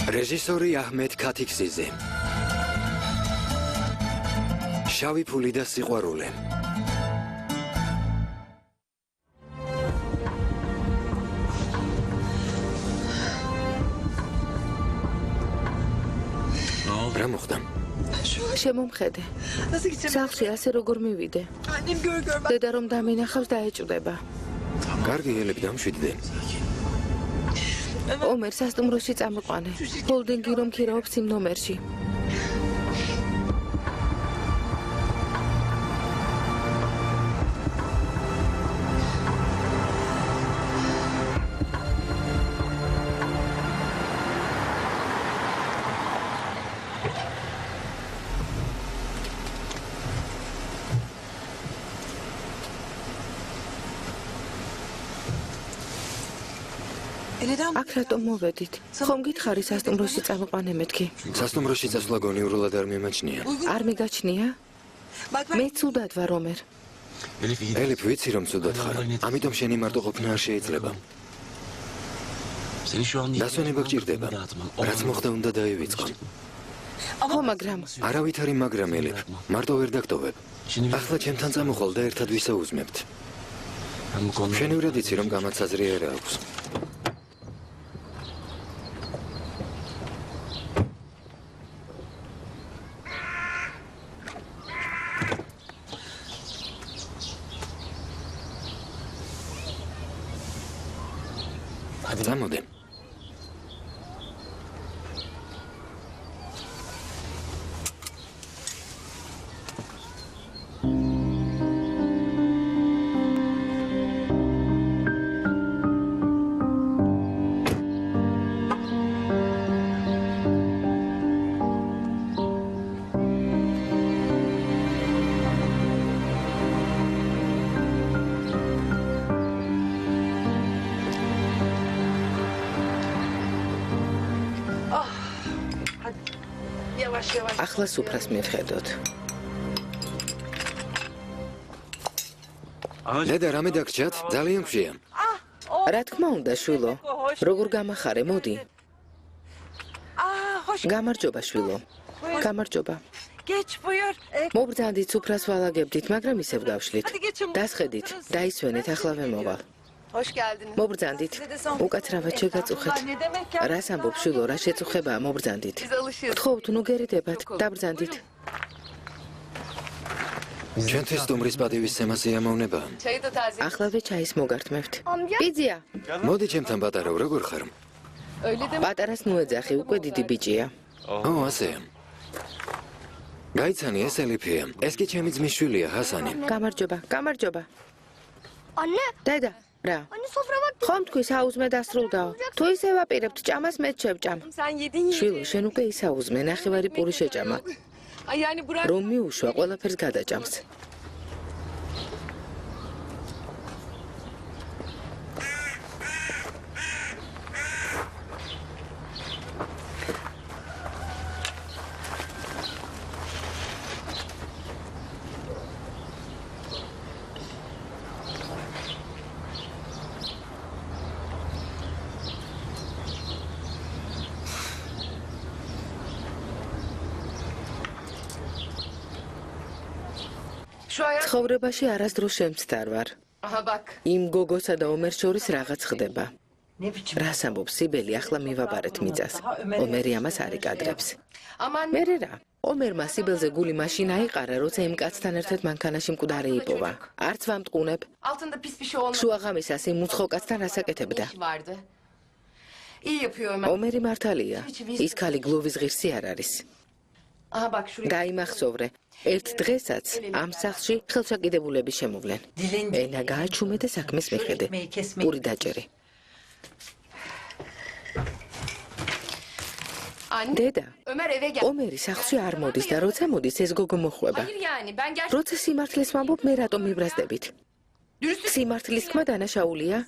რეჟისორი აჰმედ ქათიქზიძე. შავი ფული და სიყვარული. რა მოხდა? შემომხედე. სახლში ასე როგორ მივიდე. დედა რომ დამინახავს დაეჭვდება. კარგი, ელები დამშვიდდნენ. ომერ სასტუმროში წამოყვანე. ჰოლდინგი რომ ქირაობს იმ ნომერში. აქ რატომ მოვედით? ხომ გითხარი სასტუმროში წამოყვანე მეთქი? სასტუმროში წასვლა გონივრულად არ მიმაჩნია. არ მიგაჩნია? მე ცუდად ვარ, ომერ. ელიფ, ვიცი რომ ცუდად ხარ. ამიტომ შენი მარტო ყოფნა არ შეიძლება. დასვენება გჭირდება. რაც მოხდა უნდა დაივიწყო. ხო, მაგრამ არავითარი მაგრამ ელიფ. მარტო ვერ დაგტოვებ. ახლა ჩემთან წამოხვალ და ერთად ვისაუზმებთ. შენივრად იცი რომ გამაცაზრი არ აქვს. Zamode. ახლა სუფრას მივხედოთ. დედა, რამე დაგჭათ? ძალიან მშვია. რა თქმა უნდა, შვილო. როგორ გამახარე, მოდი. გამარჯობა, შვილო. გამარჯობა. მობრძანდით სუფრას ვალაგებდით, მაგრამ ისევ გავშლით. დასხედით, დაისვენეთ, ახლა ვემოვალ. მობრძანდით. უკაცრავად შეგაწუხეთ. რას ამბობ, შვილო, რა შეწუხებაა მობრძანდით? გთხოვთ, ნუ გერიდებათ, დაბრძანდით. ჩვენთვის სტუმრის პატივის სემა სიამოვნებაა. ახლავე ჩაის მოგართმევთ. ბიძია. მოდი ჩემთან პატარავ, როგორ ხარ? პატარას ნუ ეძახი, უკვე დიდი ბიჭია. ო, ასეა. გაიცანი, ეს ელიფია. ეს კი ჩემი ძმის შვილია, ჰასანი. გამარჯობა, გამარჯობა. დედა, რა? ხომ თქვი საუზმე დასრულდაო. თუ ისე ვაპირებთ ჭამას მეც შევჭამ. შვილო, შენ უკვე ისაუზმე, ნახევარი პური შეჭამა. რომ მიუშვა, ყველაფერს გადაჭამს. ცხოვრებაში არასდროს შემცდარ ვარ. იმ გოგოსა და ომერს შორის რაღაც ხდება. რას ამბობს სიბელი, ახლა მივაბარეთ მიწას. ომერი ამას არ იკადრებს. მერე რა? ომერმა სიბელზე გული მაშინ აიყარა, როცა იმ კაცთან ერთად მანქანაში მკვდარი იპოვა. არც ვამტყუნებ. შუაღამისას იმ უცხო კაცთან რასაკეთებდა? ომერი მართალია. ის ქალი გლოვის ღირსი არ არის. გაიმახსოვრე. ერთ დღესაც ამ სახლში ხელშეკიდებულები შემოვლენ. ენა გააჩუმე და საქმეს მიხედე. პური დაჭერე. დედა, ომერი სახლში არ მოდის და როცა მოდის ეს გოგო მოხვება. როცა სიმართლეს ვამბობ, მე რატომ მიბრაზდებით? სიმართლის თქმა დანაშაულია?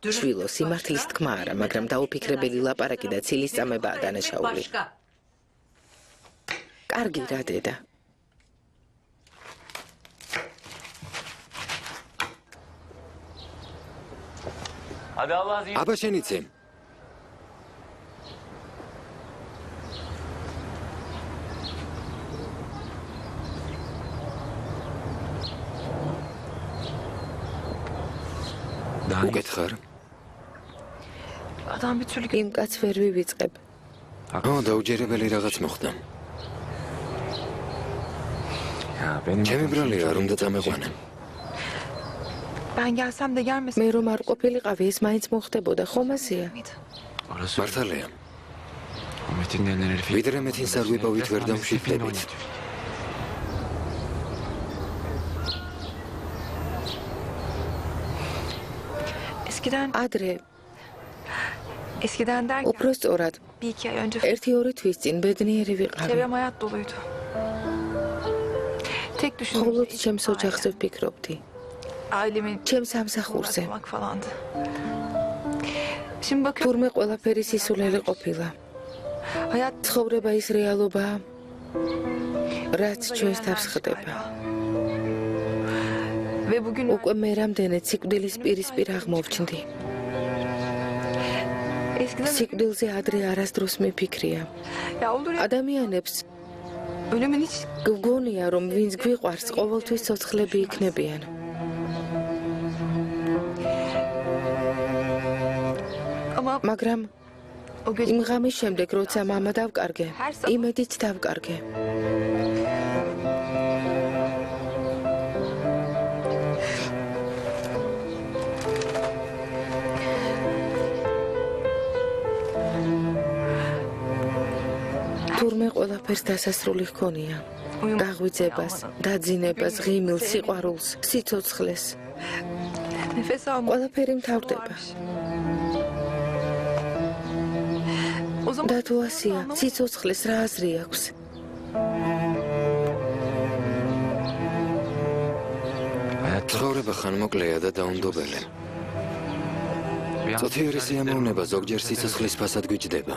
შვილო, სიმართლის თქმა არა, მაგრამ დაუფიქრებელი ლაპარაკი და ცილის წამებაა დანაშაული. კარგი რა, დედა. აბა შენ იცი. უკეთ ხარ? იმ კაცს ვერ ვივიწყებ. დაუჯერებელი რაღაც მოხდა. ჩემი ბრალია არ უნდა წამეყვანე. მე რომ არ ყოფილიყავი, ეს მაინც მოხდებოდა, ხომ ასეა? მართალია. ვიდრე მეთინს არ ვიპოვით ვერ დამშვიდდებით. ადრე უფრო სწორად 1-2 თვის წინ ბედნიერი ვიყავი. მხოლოდ ჩემს ოჯახზე ვფიქრობდი. ჩემს სამსახურზე. თურმე ყველაფერი სისულელი ყოფილა. ცხოვრება ის რეალობაა, რაც ჩვენს თავს ხდება. უკვე მე რამდენად სიკვდილის პირისპირ აღმოვჩნდი. სიკვდილზე ადრე არასდროს მიფიქრია. ადამიანებს გგონია, რომ ვინც გვიყვარს, ყოველთვის ცოცხლები იქნებიან. მაგრამ იმ ღამის შემდეგ, როცა მამა დავკარგე, იმედიც დავკარგე. თურმე ყველაფერს დასასრული ჰქონია. გაღვიძებას, დაძინებას, ღიმილს, სიყვარულს, სიცოცხლეს. ყველაფერი მთავრდება. და თუ ასია, სიცოცხლეს რა აზრი აქვს? ცხოვრება ხანმოკლეა და დაუნდობელი. წოთიერი სიამოვნება ზოგჯერ სიცოცხლის ფასად გვიჯდება.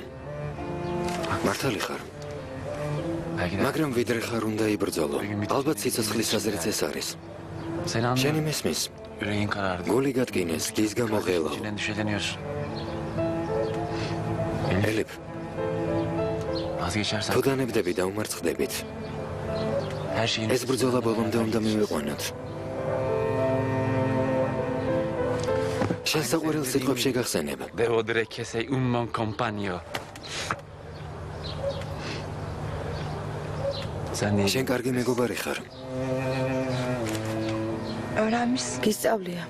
მართალი ხარ. მაგრამ ვიდრე ხარ უნდა იბრძოლო. ალბათ სიცოცხლის აზრიც ეს არის. შენი მესმის. გული გატკინეს, დის გამოღელო. ელიფ. თუ დანებდები და უმარცხდებით. ეს ბრძოლა ბოლომდე უნდა მივიყვანოთ. შენ საყვარელ სიტყვებს შეგახსენებ. Devo che sei un buon compagno. შენ კარგი მეგობარი ხარ. გისწავლია.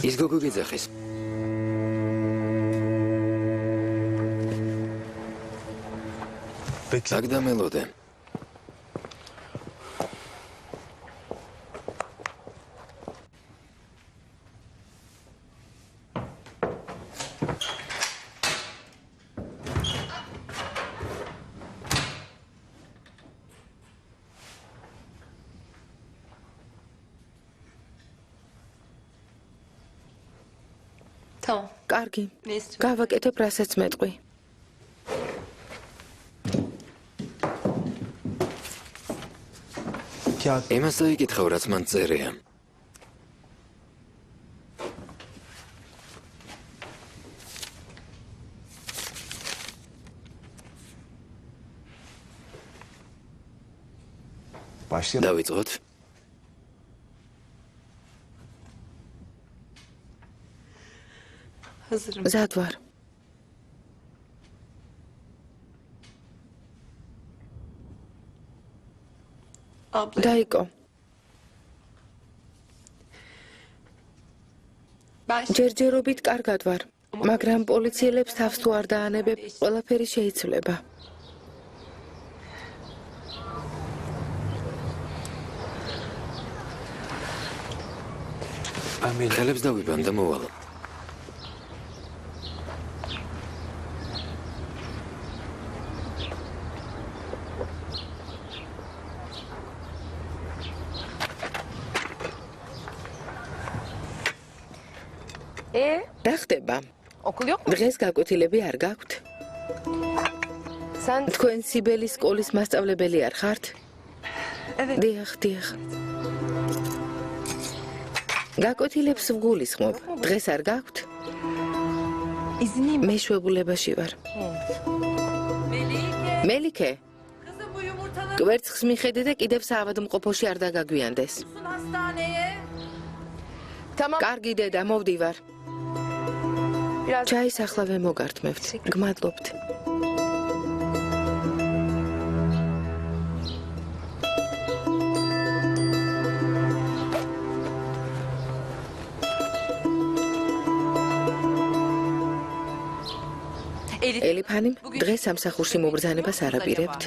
ის გოგო გიძახის. აგდამელოდე. კარგი. გავაკეთებ, რასაც მეტყვი. იმას დაიკითხავ, რაც მან წერია. დავიწყოთ? მზად ვარ. დაიკო. ჯერჯერობით კარგად ვარ, მაგრამ პოლიციელებს თავს თუ არ დაანებებ, ყველაფერი შეიცვლება. ხელებს დავიბან და მოვალო. რა ხდება? დღეს გაკვეთილები არ გაქვთ? თქვენ სიბელის სკოლის მასწავლებელი არ ხართ? დიახ. გაკოთილებს ვგულისხმობ. დღეს არ გაქვთ? მე შვებულებაში ვარ. მელიქე. კვერცხს მიხედე და კიდევ საავადმყოფოში არ დაგაგვიანდეს. კარგი დედა, მოვდივარ. ჩაის ახლა ვემოგართმევთ. გმადლობთ. ელიფანი, დღეს სამსახურში მობრძანებას არ აპირებთ.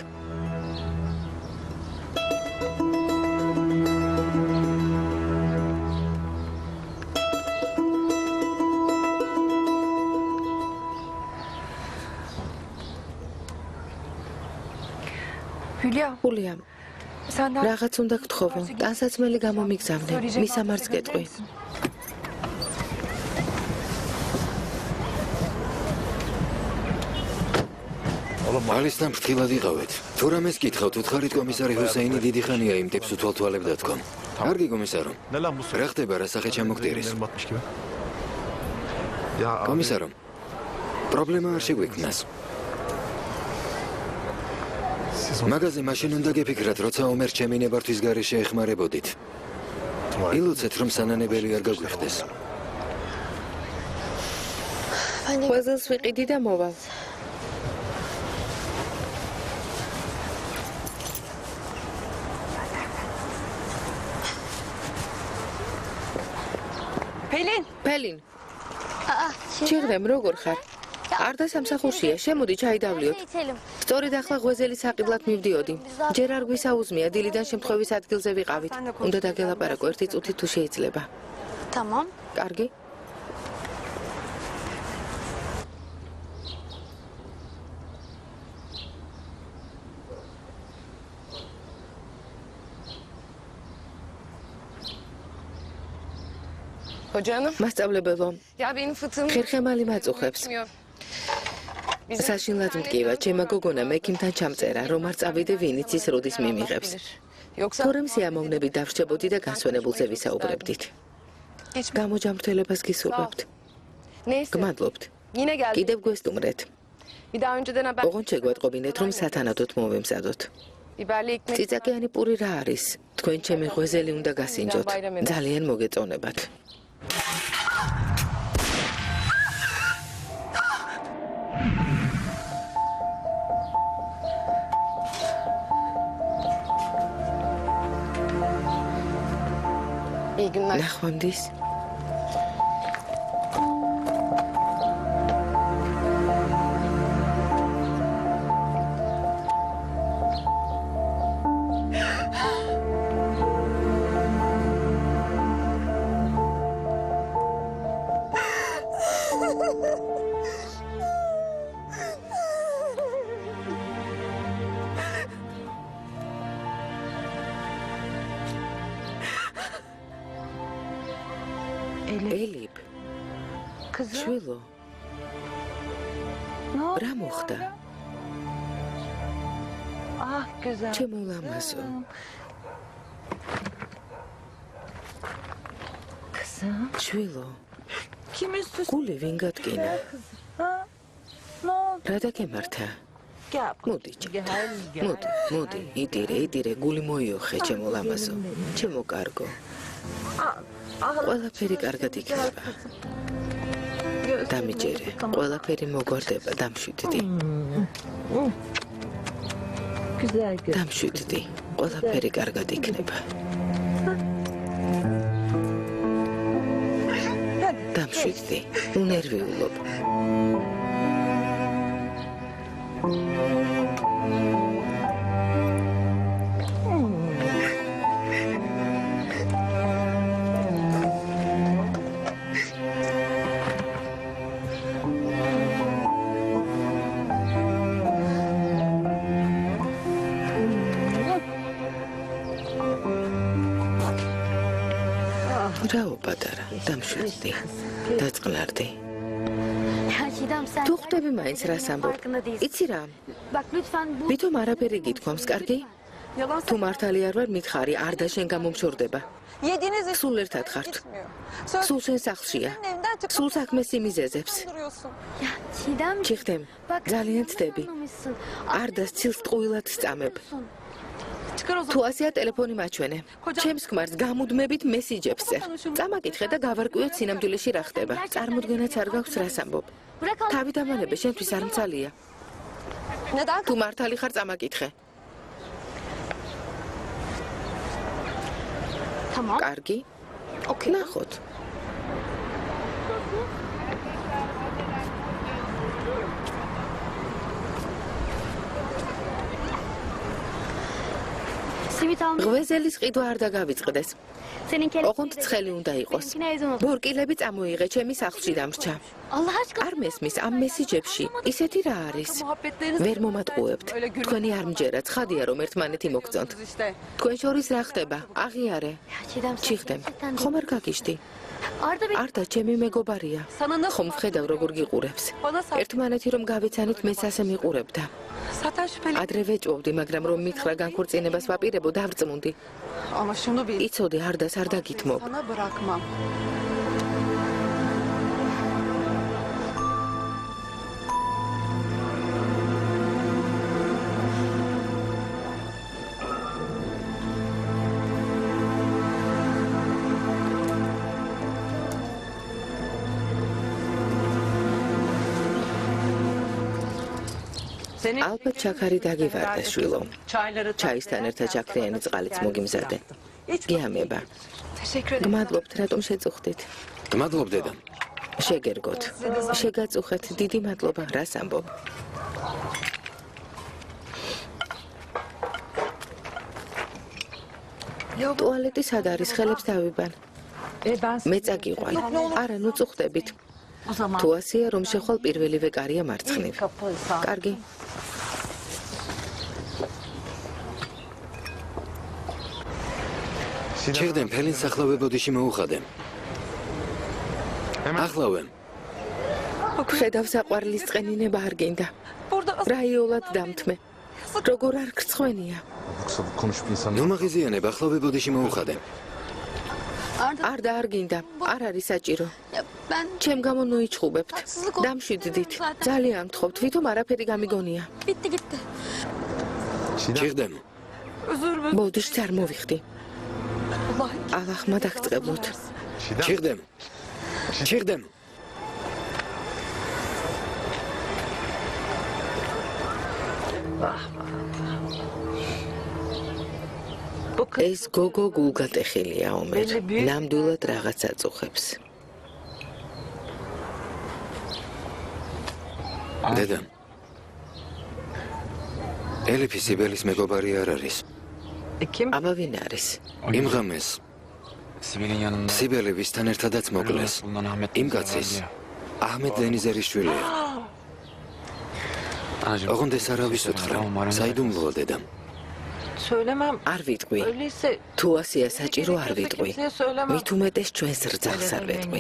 ხულია, რაღაც უნდა გთხოვო, ტანსაცმელი გამომიგზავნე, მისამართს გეტყვი. ალისთან ფრთხილად იყავით. თუ რამეს გითხავთ, უთხარით კომისარი ჰუსეინი დიდი ხანია იმ ტიპს უთვალთვალებდა თქო. კარგი კომისარო. რა ხდება, რა სახე ჩამოგტირის? კომისარო, პრობლემა არ შეგვექმნას. მაგაზე მაშინ უნდა გეფიქრათ, როცა ომერ ჩემი ნებართვის გარეშე ეხმარებოდით. ილოცეთ, რომ სანანებელი არ გაგვიხდეს. ვაზელს ვიყიდი და მოვალ. ფელინ. ჩიღრემ, როგორ ხარ? არ და სამსახურშია, შემოდი ჩაი დავლიოთ. სწორედ ახლა ღვეზელი საყიდლად მივდიოდი. ჯერ არ გვისაუზმია, დილიდან შემთხვევის ადგილზე ვიყავით. უნდა დაგელაპარაკო ერთი წუთით თუ შეიძლება. Tamam. კარგი. Hocam, მასწავლებელო, ya benim fıtığım ხერხემალი მაწუხებს. საშინლად მტკივა, ჩემო გოგონა მექიმთან ჩამწერა, რომ არ წავიდე ვინიც ის როდის მიმიღებს. Yoksa თორემ სიამოვნებით დავრჩებოდი და განსვენებულზე ვისაუბრებდით. გამოჯამრთელებას გისურვებთ. neyse. გმადლობთ. Yine geldi. კიდევ გვესტუმრეთ. Bir daha önceden haber. ოღონდ შეგვეტყობინეთ, რომ სათანადოდ მოვემზადოთ. Biberli ekmek. ციცაკიანი პური რა არის? თქვენ ჩემი ღვეზელი უნდა გასინჯოთ. ძალიან მოგეწონებათ. İyi günler. ნახვამდის. ელიფ. შვილო. რა მოხდა? Ah güzel. ჩემო ლამაზო. Kızım. შვილო. Kim üstü? გული ვინ გადგინა? Ha? Ne oldu? რა დაგემართა? Gel. მოდი, მოდი, იდირე, გული მოიოხე, ჩემო ლამაზო. ჩემო კარგო. ყველაფერი კარგად იქნება. დამიჯერე, ყველაფერი მოგვარდება, დამშვიდდი. Güzel güzel. დამშვიდდი, ყველაფერი კარგად იქნება. დამშვიდდი, ნერვიულობ. რაო პატარა, დამშვიდდი, დაწყნარდი. Şidam sen. თუ ხვდები მაინც რას ამბობ? იცი რა, Bak lütfen bu. ვითომ არაფერი გითქვამს, კარგი? თუ მართალი არ ვარ, მითხარი, არ და შენ გამომშორდება. Yediğiniz სულ ერთად ხართ. etmiyor. სულ შენ სახლშია. Evden çıkıp სულ საქმეს იმიზეზებს. duruyorsun. Ya Çiğdem. ჩიხდემ, ძალიან ცდები. Anlamışsın. არ და ცილს ტყუილად სწამებ. Çıkar o თუ zaman. ასეა ტელეფონი მაჩვენე. ჩემს ქმარს გამუდმებით მესიჯებს წერს. წამაკითხე და გავარკვიოთ სინამდვილეში რა ხდება. წარმოდგენაც არ გაქვს რას ამბობ. Bırak al. თავი დამანebe შენთვის არ მცალია. Neden? თუ მართალი ხარ წამაკითხე. Tamam. კარგი? Okey. ნახოთ. Simit almış. ღვეზელის ყიდვა არ დაგავიწყდეს. Senin kelepçeyi ოღონდ de- ცხელი უნდა იყოს. Benimkine ezin olsun. ბორკილები წამოიღე, ჩემი სახლში დამრჩა. Allah aşkına. არ მესმის ამ მესიჯებში ისეთი რა არის? Muhabbetleriniz ვერ მომატყუებთ. თქვენი არ მჯერა, ცხადია რომ ერთმანეთი მოგწონთ. işte. თქვენ შორის რა ხდება? აღიარე. Ya Çiğdem sen ჩიხდემ. gerçekten ხომ არ გაგიშდი? Arda bir არ და ჩემი მეგობარია. Sana nasıl? ხომ ხედავ როგორ გიყურებს. Bana sar. ერთმანეთი რომ გავიცანით, მეც ასე მიყურებდა. Zaten şüpheli. ადრე ვეჭვობდი, მაგრამ რომ მითხრა განქორწინებას ვაპირებო, დავრწმუნდი. Ama şunu bil. იცოდი, არ დას არ დაგითმობ. Sana bırakmam. ალბათ ჩაქარი დაგივარდა, შვილო. ჩაისთან ერთად ჩაქრიანი წყალიც მოგიმზადე. გიამება. Teşekkür ederim. გმადლობთ, რატომ შეწუხდით? გმადლობ დედა. შეგერგოთ. შეგაწუხეთ, დიდი მადლობა, რას ამბობ? ტუალეტი სად არის? ხელებს დავიბან. მე წაგიყვან. არა, ნუ წუხდებით. o zaman. თუ ასეა, რომ შეხვალ პირველივე კარია მარცხნივ. კარგი. ჩიხდემ ფელინს ახლა ვებოდიში მოუხადე. ახლავე. ხედავ საყვარლის წყენინება არ გინდა. Burada რაიოლად დამთმე. როგორ არ გრცხვენია. konuşup insan ნუ მაღიზიანებ, ახლა ვებოდიში მოუხადე. არ და არ გინდა. არ არის საჭირო. Ya ben ჩემ გამო ნოიჩხუბებთ. Haksızlık oldu. დამშვიდდით. ძალიან მთხოვთ, ვითომ არაფერი გამიგონია. bitti gitti. ჩიხდემ. Özür mü? მოდიშ არ მოვიხდი. Allah ალახმა დაგწყებლოთ. ჩიხდემ. ჩიხდემ. ეს გოგო გულგატეხილია ომერ. ნამდვილად რაღაც აწუხებს. დედა. ელიფი სიბელის მეგობარი არ არის. აბა ვინ არის? იმ ღამეს Sibel'in yanında. სიბელი ვისთან ერთადაც მოკლეს. Bundan Ahmet. იმ კაცის აჰმედ დენიზერის შვილია. Anacığım. ოღონდ ეს არავის უთხრა. საიდუმლოა დედა. söylemem. არ ვიტყვი. Öyleyse თუ ასეა საჭირო არ ვიტყვი. kimseye söylemem. მით უმეტეს ჩვენს რძალს არ ვეტყვი.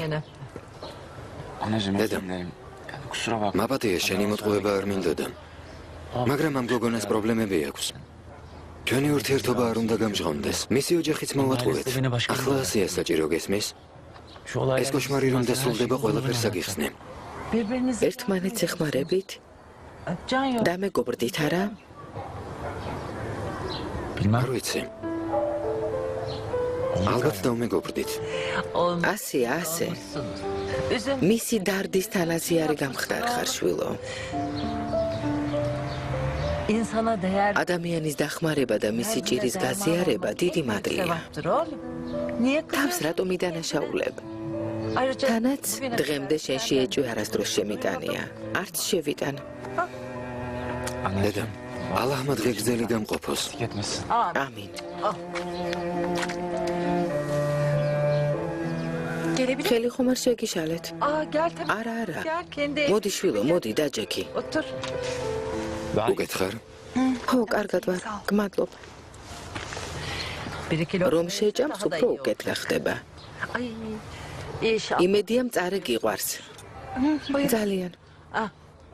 Anacığım Dedem. özür dilerim. Yani kusura bakma. მაპატია შენი მოტყუება არ მინდოდა. მაგრამ ამ გოგონას პრობლემები აქვს. ჩვენი ურთიერთობა არ უნდა გამჟღავნდეს. მისი ოჯახიც მოვატყუეთ. ახლა ასეა საჭირო გესმის? Şu olaylar. ეს კოშმარი რომ დასრულდება, ყველაფერს აგიხსნე. Birbirinizi ერთმანეთს ეხმარებით can yok. და მეგობრდით არა? Bilmem. არ ვიცი. ალბათ დავმეგობრდით. ასეა, ასე. Üzüm. მისი დარდის თანაზიარი გამხდარ ხარ, შვილო. İnsana değer ადამიანის დახმარება და მისი ჭირის გაზიარება დიდი მადლია. sevaptır oğlum. Niye თავს რატომ იდანაშაულებ? Ayrıca თანაც დღემდე შენში ეჭვი არასდროს შემიტანია. არც შევიტან. დედა, ალაჰმა დღეგრძელი გამყოფოს. Gitmesin. ამინ. Gelebilir. ხელი ხომ არ შეგიშალეთ? Aa gel tabii. არა, არა. Gel kendi მოდი შვილო, მოდი დაჯექი. otur. უკეთ ხარ? ხო, კარგად ვარ. გმადლობ. Bir kilo. რომ შეჭამს, უფრო უკეთ გახდება. Ay inşallah. იმედია მწარე გიყვარს. ძალიან.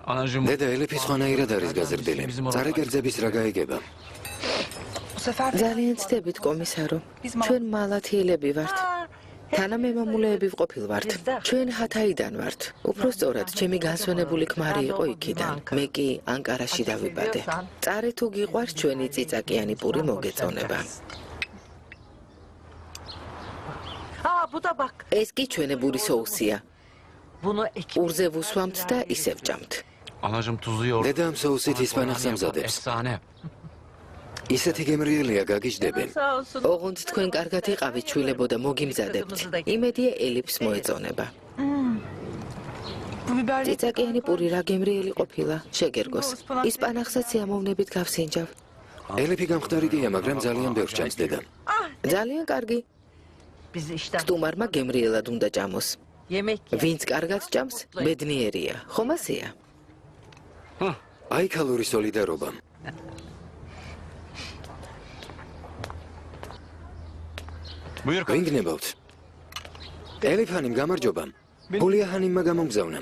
Anacığım. დედა, ელიფი სხვანაირად არის გაზრდილი. წარეკერძების რა გაიგება? ძალიან ცდებით, კომისარო. ჩვენ მალათიელები ვართ. თანამემამულეები ვყოფილვართ. ჩვენ ჰათაიდან ვართ. უფრო სწორად, ჩემი განსვენებული ქმარი იყო იქიდან. მე კი ანკარაში დავიბადე. წარე თუ გიყვარს ჩვენი წიწაკიანი პური მოგეწონება. Buda bak. ეს კი ჩვენებური соусია. Bunu ekip. პურზე ვუსვამთ და ისე ვჭამთ. Anacığım tuzlu yoğurt. დედა ამ соусით ისპანახს ამზადებს. Efsane. ისეთი გემრიელია გაგიждებენ. Sağ olsun. ოღონდ თქვენ კარგად იყავით, შვილებო და მოგიმზადებთ. იმედია ელიფს მოეწონება. Bu biberli წიწაკიანი პური რა გემრიელი ყოფილა, შეგერგოს. ისპანახსაც სიამოვნებით გავსინჯავ. ელიფი გამხდარიდია, მაგრამ ძალიან ბევრს ჭამს დედა. ძალიან კარგი. Biz işten სტუმარმა გემრიელად უნდა ჭამოს. yemek ye. ვინც კარგად ჭამს, ბედნიერია. ხომ ასეა? აი ქალური სოლიდარობა. Buyur ვინ გნებავთ? ელიფანიმ გამარჯობა. ბულიაჰანიმმა გამომგზავნა.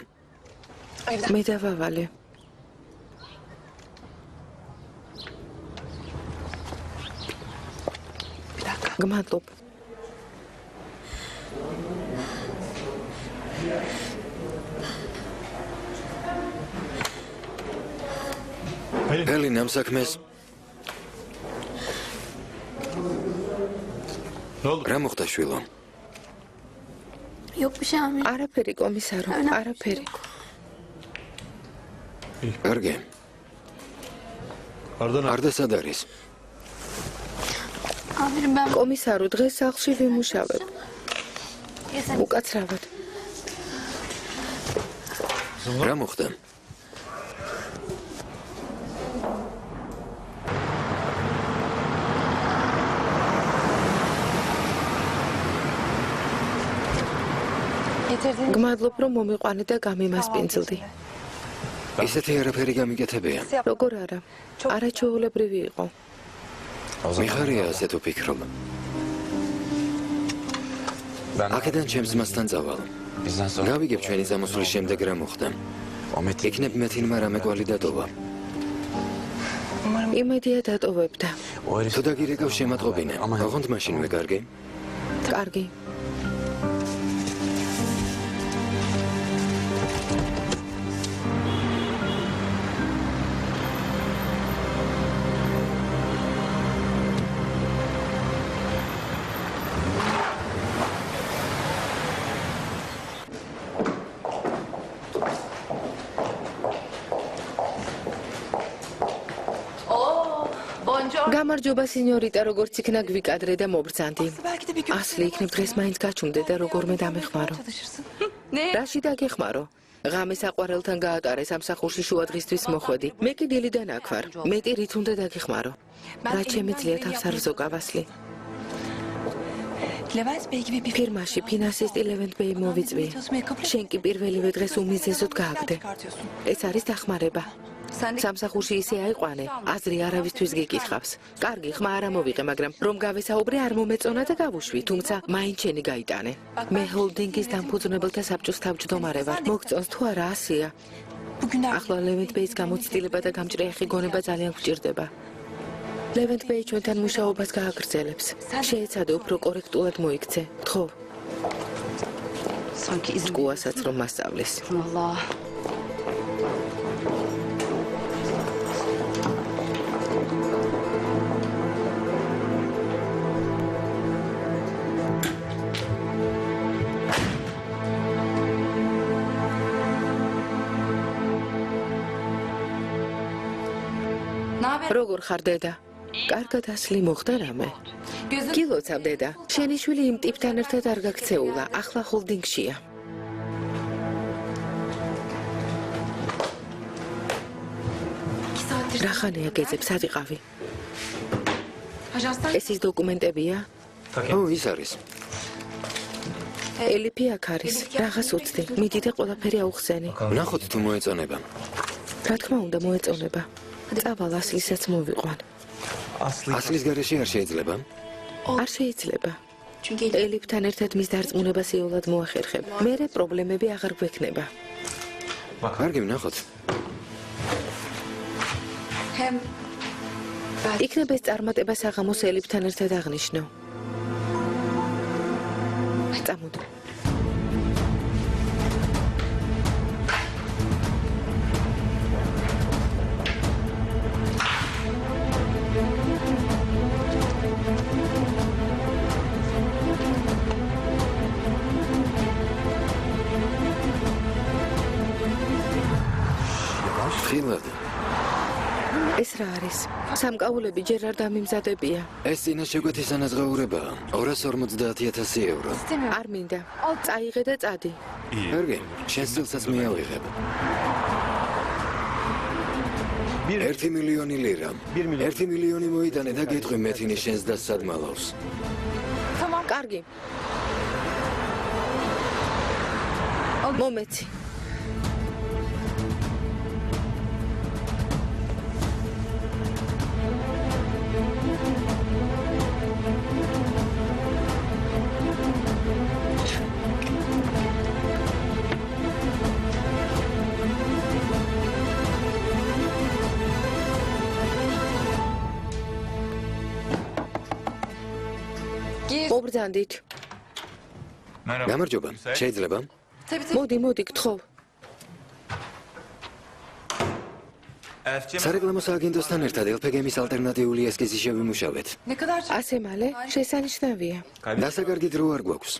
მე დავავალე. გმადლობ. ელინამ საქმეს. რა მოხდა შვილო? Yok bir şey amirim. არაფერი, კომისარო, არაფერი. კარგი. არდა სად არის? Amirim ben კომისარო, დღეს სახლში ვიმუშავებ. Yeter. უკაცრავად. რა მოხდა? getirdin. გმადლობ, რომ მომიყვანე და გამიმასპინძლდი. ისეთი არაფერი გამიკეთებია. როგორ არა? არაჩვეულებრივი იყო. მიხარია ასეთ უფიქრობ. აქედან ჩემს მასთან წავალ. Bizden sonra გავიგებ ჩვენი замოსვლის შემდეგ რა მოხდა. Ometi. იქნებ მეთინმა რამე კვალი დატოვა. იმედია დატოვებდა. O herif თუ დაგირეკავ შემატყობინე. ოღონდ მაშინვე კარგი. კარგი. გამარჯობა, სინიორიტა, როგორც იქნა გვიკადრე და მობრძანდი. Belki de bir gün ასლი იქნებ დღეს მაინც გაჩუმდე და როგორმე დამეხმარო. çalışırsın. რაში დაგეხმარო? ღამე საყვარელთან გაატარე სამსახურში შუა დღისთვის მოხვედი. მე კი დილიდან აქ ვარ. მეტი რით უნდა დაგეხმარო? რა შემიძლია თავს არ ვზოგავ, Levent Bey gibi bir ფირმაში ფინანსისტი ლევენტ ბეი მოვიწვიე. შენ კი პირველივე დღეს უმიზესოდ გააგდე. çıkartıyorsun. ეს არის დახმარება. სამსახურში ისე აიყვანე, აზრი არავისთვის გიკითხავს. კარგი, ხმა არ ამოვიღე, მაგრამ რომ გავესაუბრე არ მომეწონა და გავუშვი, თუმცა მაინც შენი გაიტანე. მე ჰოლდინგის დამფუძნებელთა საბჭოს თავმჯდომარე ვარ. მოგწონს თუ არა ასია? Bugünler ახლა ლევენტ ბეის გამოცდილება და გამჭრიახი გონება ძალიან გვჭირდება. ლევენტ ბეი ჩვენთან მუშაობას გააგრძელებს. შეეცადე უფრო კორექტულად მოიქცე. გთხოვ, Sanki izin კუასაც რომ მასწავლის. Allah. როგორ ხარ დედა? კარგად ასლი მოხდა რამე? გილოცავ დედა. შენი შვილი იმ ტიპთან ერთად არ გაქცეულა, ახლა ჰოლდინგშია. რახანია გეძებს ადიყავი? ეს ის დოკუმენტებია? ო, ის არის. ელიფი აქ არის. რაღაც უცდი. მიდი და ყველაფერი აუხსენი. ნახოთ თუ მოეწონება. რა თქმა უნდა მოეწონება. წავალ ასლისაც მოვიყვან. ასლის გარეშე არ შეიძლება. არ შეიძლება. ელიფთან ერთად მის დარწმუნებას იოლად მოახერხებ. მერე პრობლემები აღარ გვექნება. კარგი, ვნახოთ. იქნებ ეს წარმატება საღამოს ელიფთან ერთად აღნიშნო. წამოდო. ხილად. ეს რა არის? სამკაულები ჯერ არ დამიმზადებია. ეს წინა შეკვეთის ანაზღაურებაა. 250,000 euро. არ მინდა. წაიღე და წადი. კარგი, შენ სტილსაც მიავიღებ. 1 მილიონი ლირა. 1 მილიონი მოიტანე და გეტყვი მეთინი შენს და სადმალავს. კარგი. მომეცი. მობრძანდით. გამარჯობა. შეიძლება? მოდი, გთხოვ. სარეკლამო სააგენტოსთან ერთად LPG-ის ალტერნატიული ესკიზი შევიმუშავეთ. ასე მალე შესანიშნავია. დასაკარგი დრო არ გვაქვს.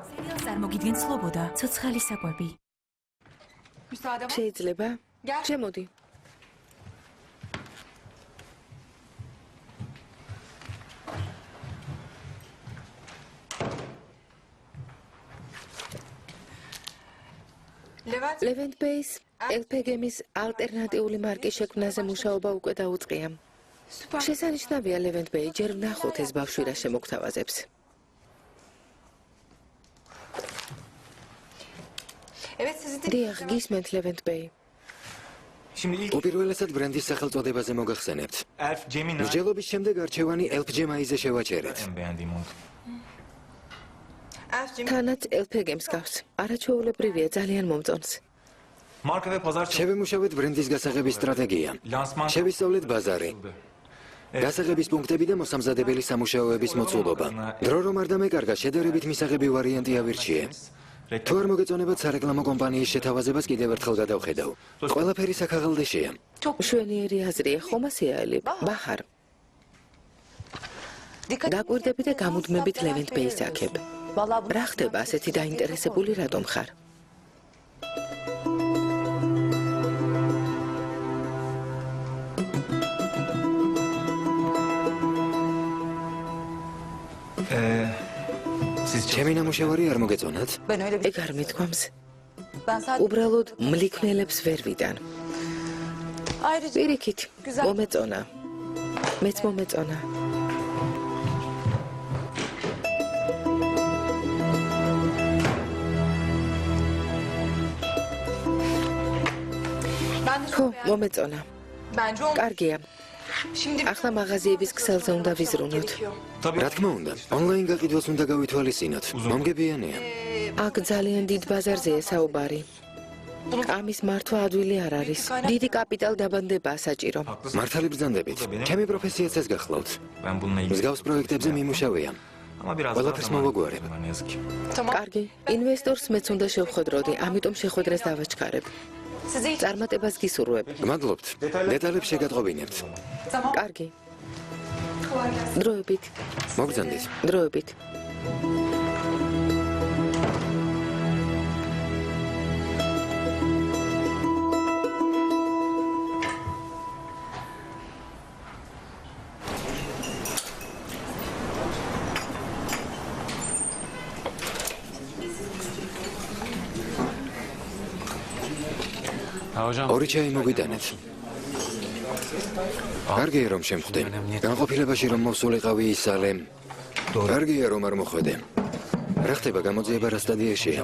სერიალს არ მოგიდგენ სლობოდა ცოცხალი საკვები. შეიძლება? შემოდი. ლევენტ ბეის LPG-ის ალტერნატიული მარკის შექმნაზე მუშაობა უკვე დაუწყია. შესანიშნავია ლევენტ ბეი ჯერ ვნახოთ ეს ბავშვი რა შემოგთავაზებს. დიახ, გისმენთ ლევენტ ბეი. უპირველესად ბრენდის სახელწოდებაზე მოგახსენებთ. მსჯელობის შემდეგ არჩევანი LPG-მაიზე შევაჩერეთ. თანაც LPG-ს გავს. არაჩვეულებრივია, ძალიან მომწონს. შევიმუშავეთ ბრენდის გასაღების სტრატეგია. შევისწავლეთ ბაზარი. გასაღების პუნქტები და მოსამზადებელი სამუშაოების მოცულობა. დრო რომ არ დამეკარგა, შედარებით მისაღები ვარიანტი ავირჩიე. თუ არ მოგეწონებათ სარეკლამო კომპანიის შეთავაზებას კიდევ ერთხელ გადავხედავ. ყველაფერი საქაღალდეშია. მშვენიერი აზრია, ხომ ასეა ელი? ბაჰარ. დაკვირდები და გამუდმებით ლევენტ ბეის აქებ. რა ხდება ასეთი დაინტერესებული რატომ ხარ? ჩემი ნამუშევარი არ მოგეწონათ? ეგ არ მithქვამს. უბრალოდ მლიქნელებს ვერ ვიდან. პირიქით, მომეწონა. მეც მომეწონა. ხო, მომეწონა. კარგია. ახლა მაღაზიების ქსელზე უნდა ვიზრუნოთ. რა თქმა უნდა, ონლაინ გაყიდვას უნდა გავითვალისწინოთ. მომგებიანია. აქ ძალიან დიდ ბაზარზეა საუბარი. ამის მართვა ადვილი არ არის. დიდი კაპიტალდაბანდებაა საჭირო. მართალი ბრძანდებით. ჩემი პროფესიაც ეს გახლავთ. მსგავს პროექტებზე მიმუშავია. ყველაფერს მოვაგვარებ. კარგი, ინვესტორს მეც უნდა შევხვედროდი, ამიტომ შეხვედრას დავაჩქარებ. წარმატებას გისურვებ. გმადლობთ. დეტალებს შეგატყობინებთ. კარგი. დროებით. მოგზანდით. დროებით. ორი ჩაი მოგვიტანეთ. კარგია რომ შემხვდე. განყოფილებაში რომ მოვსულიყავი ისალე. კარგია რომ არ მოხვედე. რა ხდება გამოძიება რა სტადიაშია?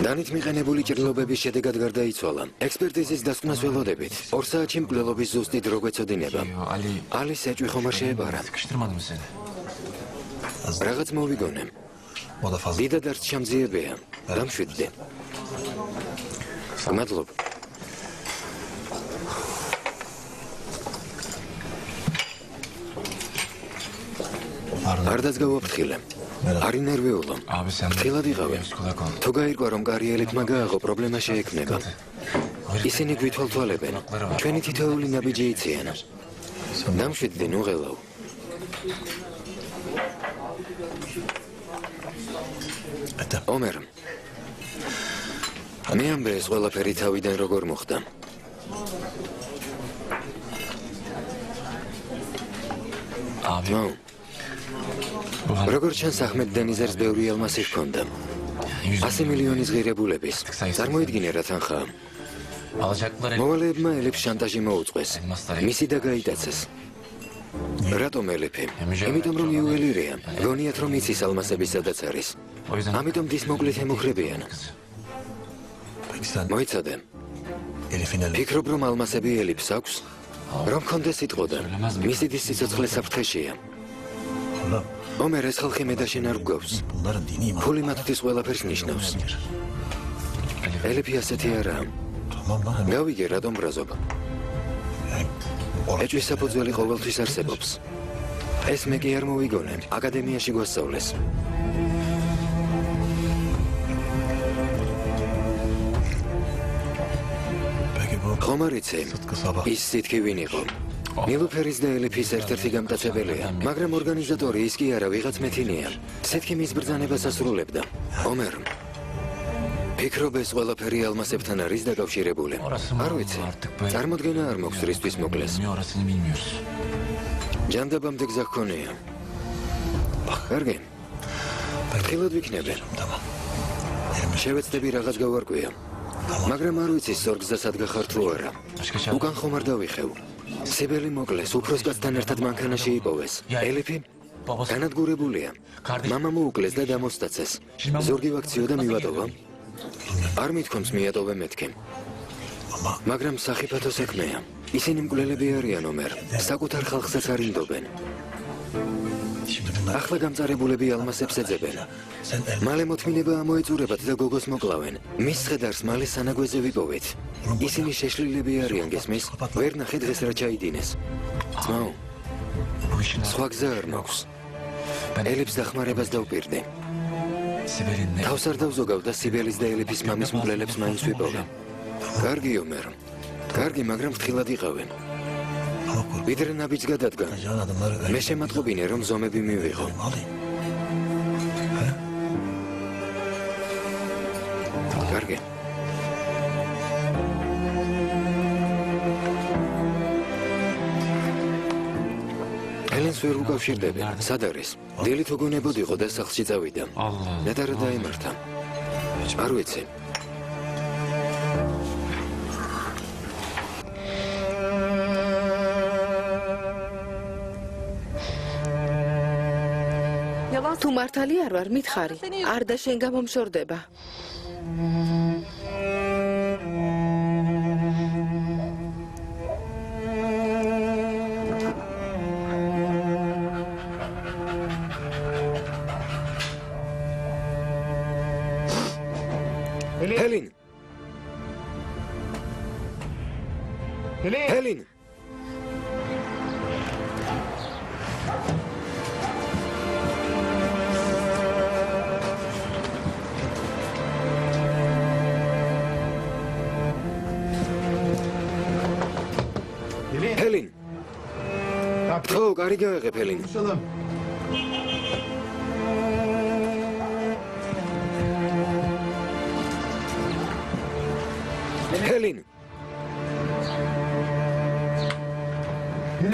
დანით მიყენებული ჭრილობების შედეგად გარდაიცვალა. ექსპერტიზის დასკვნას ველოდებით. 2 საათში მკვლელობის ზუსტი დრო გვეცოდინება. ალის ეჭვი ხომ არ შეებარა. რაღაც მოვიგონე. დიდად არც შემძიებია. დამშვიდდე. გმადლობ. არ დაზგავაფრთხილე. არ ინერვიულო. ფრთხილად იყავენ. თუ გაირკვა რომ კარიელებმა გააღო პრობლემა შეექმნება. ისინი გვითვალთვალებენ. ჩვენი თითოეული ნაბიჯი იციან. დამშვიდდი ნუ ღელავ. ომერ. მე ამბე ეს ყველაფერი თავიდან როგორ მოხდა. აბა. როგორ ჩანს აჰმედ დენიზერს ბევრი ალმასი ჰქონდა. 100 მილიონის ღირებულების. წარმოიდგინე რა თანხაა. მოვალეებმა ელიფს შანტაჟი მოუწყვეს. მისი და გაიტაცეს. რატომ ელიფი? იმიტომ რომ იუველირია. გონიათ რომ იცის ალმასები სადაც არის. ამიტომ დის მოკლით ემუქრებიან. მოიცადე. ფიქრობ რომ ალმასები ელიფს აქვს? რომ კონდეს იტყოდა. მისი დის სიცოცხლე საფრთხეშია. ომერ ეს ხალხი მედაშენ არ გვგავს. ფული მათთვის ყველაფერს ნიშნავს. ელიფი ასეთი არაა. გავიგე რატომ ბრაზობ. ეჭვის საფუძველი ყოველთვის არსებობს. ეს მე კი არ მოვიგონე. აკადემიაში გვასწავლეს. ხომ არ იცი? ის სიტკივინ იყო. ნილუფერის და ელიფის ერთ-ერთი გამტაცებელია, მაგრამ ორგანიზატორი ის კი არა, ვიღაც მეთინია. სიტკიმის ბრძანებას ასრულებდა. ომერ. ფიქრობ ეს ყველაფერი ალმასებთან არის დაკავშირებული? არ ვიცი. წარმოდგენა არ მაქვს რისთვის მოკლეს. ჯანდაბამდე გზა ჰქონია. კარგი. ფრთხილად ვიქნები. შევეცდები რაღაც გავარკვია. მაგრამ არ ვიცი სწორ გზასად გახარ თუ არა. უკან ხომ არ დავიხევ. სიბელი მოკლეს, უფროს კაცთან ერთად მანქანაში იპოვეს. ელიფი განადგურებულია. მამა მოუკლეს და დამოსტაცეს. ზურგი ვაქციო და მივატოვა. არ მithქვამს მიატოვე მეთქი. მაგრამ სახიფათო საქმეა. ისინი მკვლელები არიან ომერ. საკუთარ ხალხსაც არ ინდობენ. ახლა გამწარებულები ალმასებს ეძებენ. მალე მოთმინება ამოეწურებათ და გოგოს მოკლავენ. მის ხედარს მალე სანაგვეზე ვიპოვეთ. ისინი შეშლილები არიან, გესმის? ვერ ნახე დღეს რა ჩაიდინეს. ძმაო, სხვა გზა არ მაქვს. ელიფს დახმარებას დავპირდი. თავს არ დავზოგავ და სიბელის და ელიფის მამის მკვლელებს მაინც ვიპოვე. კარგი ომერ. კარგი, მაგრამ ფრთხილად იყავენ. ვიდრე ნაბიჯს გადადგა. მე შემატყობინე რომ ზომები მივიღო. კარგი. ელენს ვერ უკავშირდები. სად არის? დილი თუ გონებოდიყო და სახლში წავიდა. ნეტარა დაემართა. არ ვიცი. თუ მართალი არ ვარ, მითხარი. არ და შენ გამომშორდება. ჰელინ. ჰელინ. ჰელინ. ხო, კარი გაეღებ ჰელინ. ჰელინ.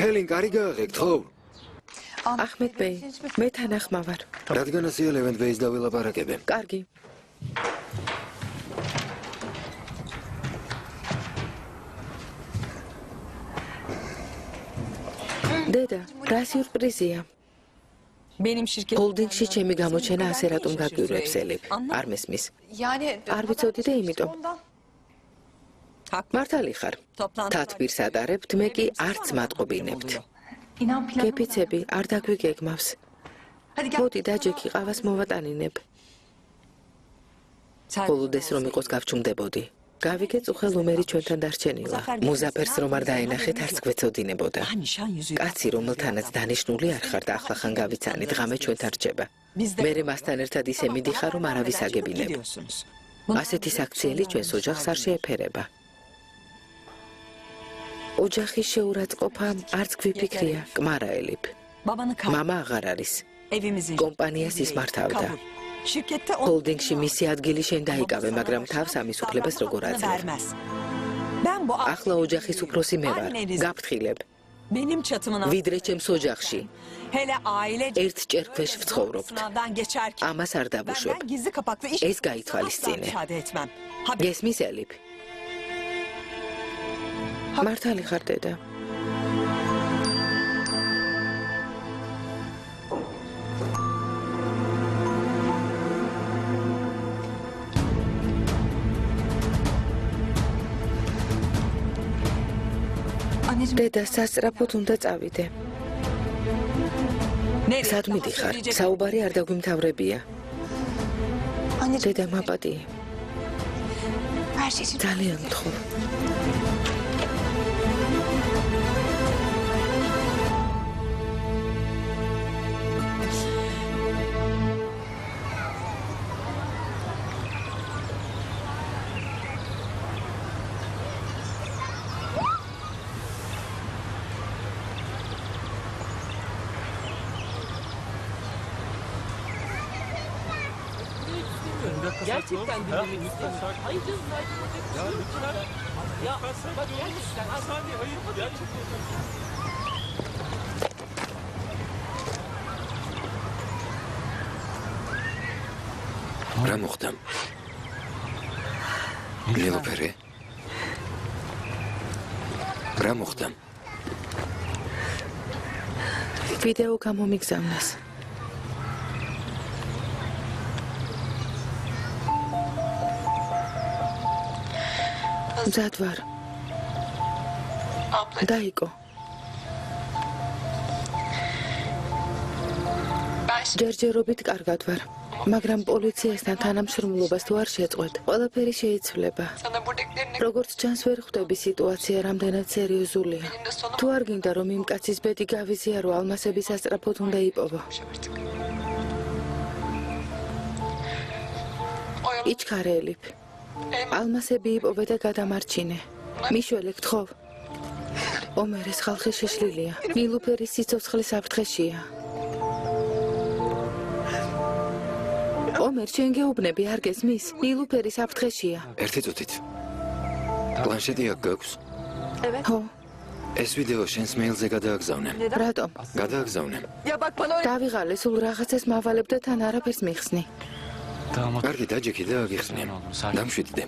ჰელინ, კარი გააღებთ, ხო? აჰმედ ბეი, მე თანახმა ვარ. რადგან ასე ლევენტ ბეის დავილაპარაკებე. კარგი. დედა, რა სიურპრიზია? ჰოლდინგში ჩემი გამოჩენა ასე რატომ გაგვირვებს ელიფ? არ მესმის. არ ვიცოდი და იმიტომ. მართალი ხარ. თათბირს ადარებთ, მე კი არც მატყობინებთ. გეფიცები არ დაგვიგეგმავს. მოდი დაჯექი ყავას მოვატანინებ. ბოლოდეს რომ იყოს გავჩუმდებოდი. გავიგე წუხელ უმერი ჩვენთან დარჩენილა. მუზაფერს რომ არ დაენახეთ, არც გვეწოდინებოდა. კაცი, რომელთანაც დანიშნული არ ხარ და ახლა ხან გავიცანით, ღამე ჩვენთან რჩება. მერე მასთან ერთად ისე მიდიხარ, რომ არავის აგებინებ. ასეთი საქციელი ჩვენს ოჯახს არ შეეფერება. ოჯახის შეურაცხყოფა არც გვიფიქრია, კმარაელიფ. მამა აღარ არის. კომპანიას ის მართავდა. ჰოლდინგში მისი ადგილი შენ დაიკავე, მაგრამ თავს ამის უფლებას როგორ აძლევ? ახლა ოჯახის უფროსი მე ვარ. გაფრთხილებ. ვიდრე ჩემს ოჯახში. ერთ ჭერქვეშ ვცხოვრობთ. ამას არ დავუშვებ. ეს გაითვალისწინე. გესმის ელიფ? მართალი ხარ დედა. დედა, სასწრაფოდ უნდა წავიდე. სად მიდიხარ? საუბარი არ დაგვიმთავრებია. დედა, მაპატიე. ძალიან მთხოვ. Gerçekten dinlemek istemiyorum. Hayır canım, ya lütfen. Ya bak gerçekten. Saniye, hayır gerçekten. რა მოხდა? ნილოფერი? რა მოხდა? ვიდეო გამომიგზავნეს. მზად ვარ. დაიკო. ჯერჯერობით კარგად ვარ. მაგრამ პოლიციასთან თანამშრომლობას თუ არ შეწყვეტ, ყველაფერი შეიცვლება. როგორც ჩანს, ვერ ხვდები სიტუაცია რამდენად სერიოზულია. თუ არ გინდა, რომ იმ კაცის ბედი გავიზიარო, ალმასები სასწრაფოდ უნდა იპოვო. იჩქარე ელიფ. ალმასები იპოვე და გადამარჩინე. მიშველე გთხოვ. ომერეს ხალხი შეშლილია. ნილუფერის სიცოცხლე საფრთხეშია. ომერ, შენ გეუბნები, არ გესმის? ნილუფერი საფრთხეშია. ერთი წუთით. პლანშეტი აქ გაქვს? ხო. ეს ვიდეო შენს მეილზე გადააგზავნე. რატომ? გადააგზავნე. დავიღალე, სულ რაღაცას მავალებ და თან არაფერს მიხსნი. კარგი, დაჯექი და აგიხსნე. დამშვიდდე.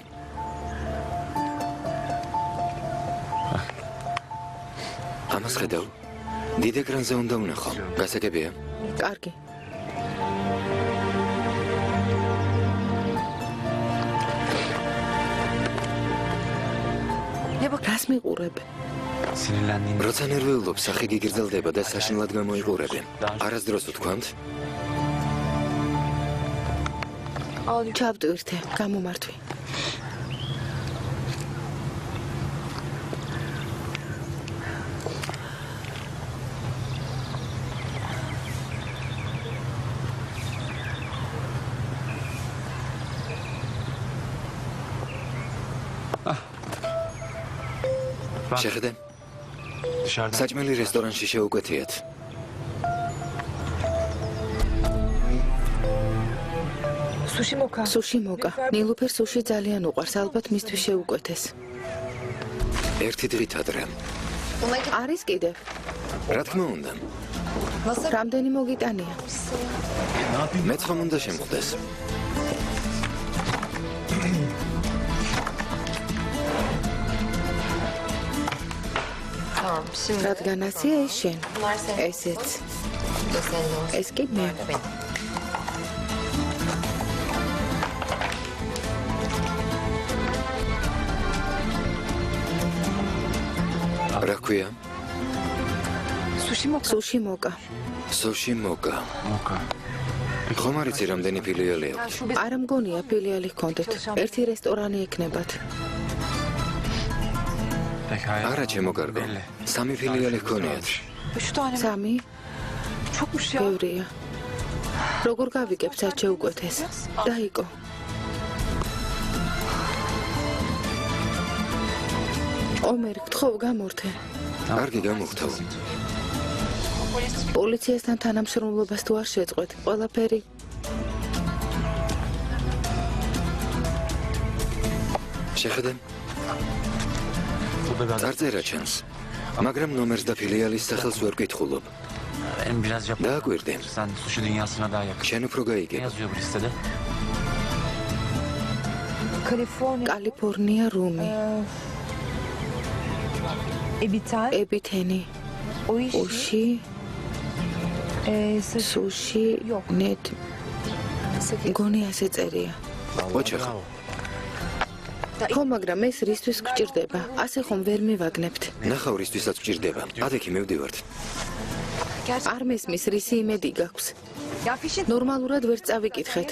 ამას ხედავ? დიდ ეკრანზე უნდა ვნახო. გასაგებია? კარგი. რას მიყურებ? როცა ნერვიულობ, სახე გიგრძელდება და საშინლად გამოიყურები. არასდროს ვთქვამთ? ჩავტვირთე, გამომართვი. შეხედე? საჭმელი რესტორანში შეუკვეთიათ. სუში მოკა. ნილუფერ სუში ძალიან უყვარს, ალბათ მისთვის შეუკვეთეს. ერთი დღით ადრე. არის კიდევ? რა თქმა უნდა. რამდენი მოგიტანია? მეც ხომ უნდა შემხვდეს. რადგანაცია ეს შენ? ესეც. ეს კი მე. რა ქვია? სუში მოკა. სუში მოკა. ხომ არ იცი რამდენი ფილიალი აქვს? არ მგონია ფილიალი ჰქონდეთ. ერთი რესტორანი ექნებათ. არა ჩემო კარგო. სამი ფილიალი ჰქონიათ. შტოანე სამი ჩოკუშია ბევრია. როგორ გავიგებ სად შეუკვეთეს? დაიკო. ომერ, გთხოვ გამორთე. კარგი გამოგთავ. პოლიციასთან თანამშრომლობას თუ არ შეწყვეთ, ყველაფერი შეხედე. წარწერა ჩანს. მაგრამ ნომერს და ფილიალის სახელს ვერ ვკითხულობ. დააკვირდე. შენ უფრო გაიგე. კალიფორნია, რუმი, ებითენი, უში, სუში, ნეთ. გონი ასე წერია. ოჩახა. ხო, მაგრამ ეს რისთვის გჭირდება? ასე ხომ ვერ მივაგნებთ. ნახევრისთვისაც ვჭირდება. ადექი მივდივართ. არ მესმის, რისი იმედი გაქვს. ნორმალურად ვერ წავიკითხეთ.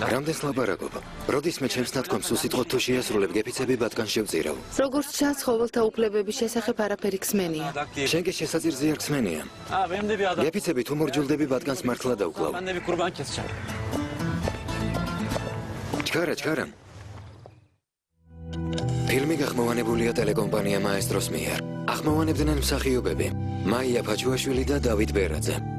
რამდენს ლაპარაკობ? როდისმე ჩემს ნათქვამს უსიტყვოდ თუ შეასრულებ გეფიცები ბატკანს შევწირავ. როგორც ჩანს, ხოველთა უფლებების შესახებ არაფერი ხსმენია. შენ კი შესაძირზე არ ხსმენია. გეფიცები თუ მორჯულდები ბატკანს მართლა დაუკლავ. ჩქარა. ფილმი გახმოვანებულია ტელეკომპანია მაესტროს მიერ. ახმოვანებდნენ მსახიობები: მაია ფაჩუაშვილი და დავით ბერაძე.